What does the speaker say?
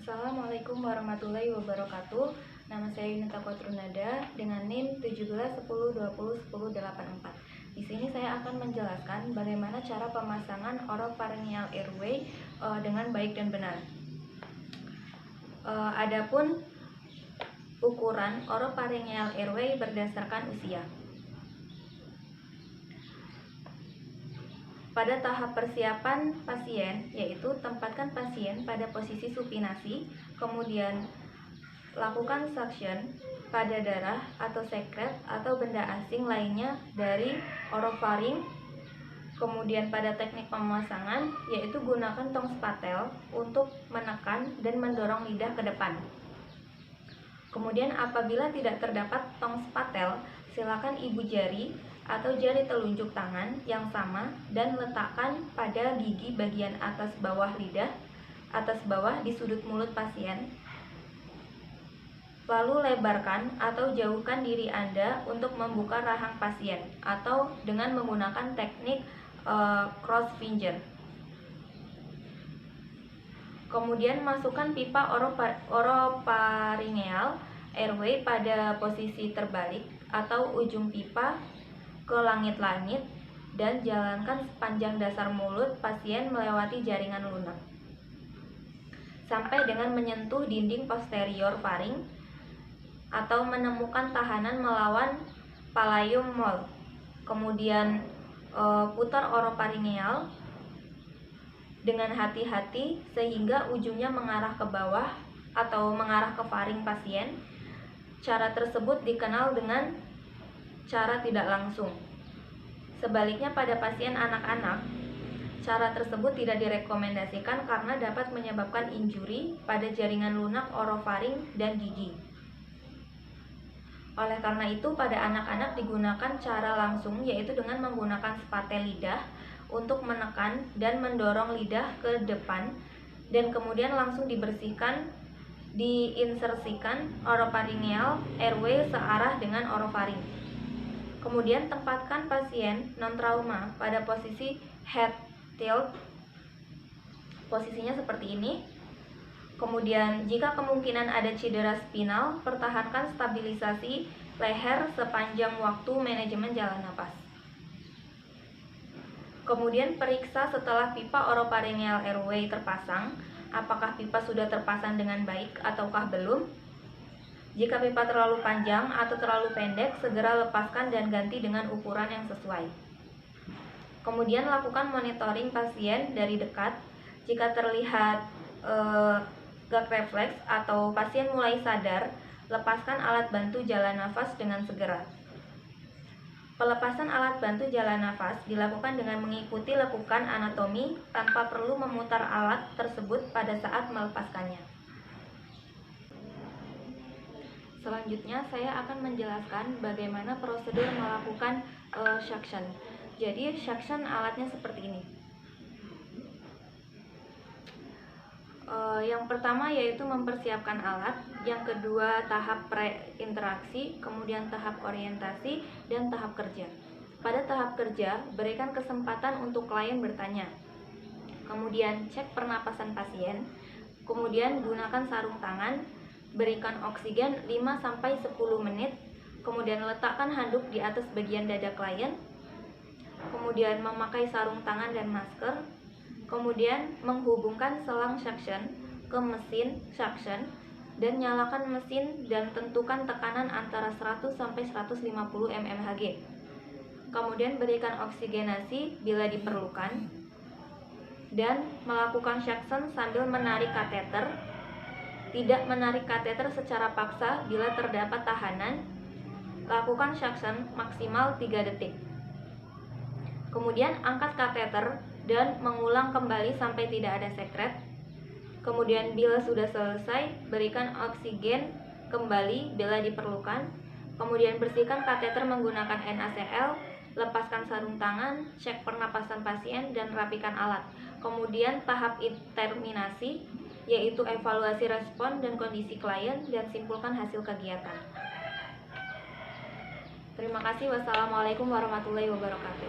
Assalamualaikum warahmatullahi wabarakatuh. Nama saya Yunita Kotrunada dengan NIM 1710201084. Di sini saya akan menjelaskan bagaimana cara pemasangan oropharyngeal airway dengan baik dan benar. Adapun ukuran oropharyngeal airway berdasarkan usia. Pada tahap persiapan pasien, yaitu tempatkan pasien pada posisi supinasi, kemudian lakukan suction pada darah atau sekret atau benda asing lainnya dari orofaring. Kemudian pada teknik pemasangan, yaitu gunakan tong spatel untuk menekan dan mendorong lidah ke depan. Kemudian apabila tidak terdapat tong spatel, silakan ibu jari atau jari telunjuk tangan yang sama dan letakkan pada gigi bagian atas bawah lidah, atas bawah di sudut mulut pasien. Lalu lebarkan atau jauhkan diri Anda untuk membuka rahang pasien atau dengan menggunakan teknik cross finger. Kemudian masukkan pipa oropharyngeal airway pada posisi terbalik atau ujung pipa ke langit-langit dan jalankan sepanjang dasar mulut pasien melewati jaringan lunak sampai dengan menyentuh dinding posterior faring atau menemukan tahanan melawan pallium mole. Kemudian putar oropharyngeal dengan hati-hati sehingga ujungnya mengarah ke bawah atau mengarah ke faring pasien. Cara tersebut dikenal dengan cara tidak langsung. Sebaliknya pada pasien anak-anak, cara tersebut tidak direkomendasikan karena dapat menyebabkan injuri pada jaringan lunak orofaring dan gigi. Oleh karena itu, pada anak-anak digunakan cara langsung, yaitu dengan menggunakan spatel lidah untuk menekan dan mendorong lidah ke depan dan kemudian langsung diinsersikan oropharyngeal airway searah dengan orofaring. Kemudian tempatkan pasien non-trauma pada posisi head tilt, posisinya seperti ini. Kemudian jika kemungkinan ada cedera spinal, pertahankan stabilisasi leher sepanjang waktu manajemen jalan napas. Kemudian periksa setelah pipa oropharyngeal airway terpasang, apakah pipa sudah terpasang dengan baik ataukah belum. Jika pipa terlalu panjang atau terlalu pendek, segera lepaskan dan ganti dengan ukuran yang sesuai. Kemudian lakukan monitoring pasien dari dekat. Jika terlihat gag refleks atau pasien mulai sadar, lepaskan alat bantu jalan nafas dengan segera. Pelepasan alat bantu jalan nafas dilakukan dengan mengikuti lekukan anatomi tanpa perlu memutar alat tersebut pada saat melepaskannya. Selanjutnya saya akan menjelaskan bagaimana prosedur melakukan suction. Jadi suction alatnya seperti ini. Yang pertama yaitu mempersiapkan alat, yang kedua tahap pre-interaksi, kemudian tahap orientasi, dan tahap kerja. Pada tahap kerja, berikan kesempatan untuk klien bertanya. Kemudian cek pernapasan pasien, kemudian gunakan sarung tangan, berikan oksigen 5-10 menit, kemudian letakkan handuk di atas bagian dada klien, kemudian memakai sarung tangan dan masker, kemudian menghubungkan selang suction ke mesin suction dan nyalakan mesin dan tentukan tekanan antara 100-150 mmHg. Kemudian berikan oksigenasi bila diperlukan dan melakukan suction sambil menarik kateter. Tidak menarik kateter secara paksa bila terdapat tahanan. Lakukan suction maksimal 3 detik. Kemudian angkat kateter dan mengulang kembali sampai tidak ada sekret. Kemudian bila sudah selesai, berikan oksigen kembali bila diperlukan. Kemudian bersihkan kateter menggunakan NaCl, lepaskan sarung tangan, cek pernapasan pasien, dan rapikan alat. Kemudian tahap terminasi, yaitu evaluasi respon dan kondisi klien, dan simpulkan hasil kegiatan. Terima kasih. Wassalamualaikum warahmatullahi wabarakatuh.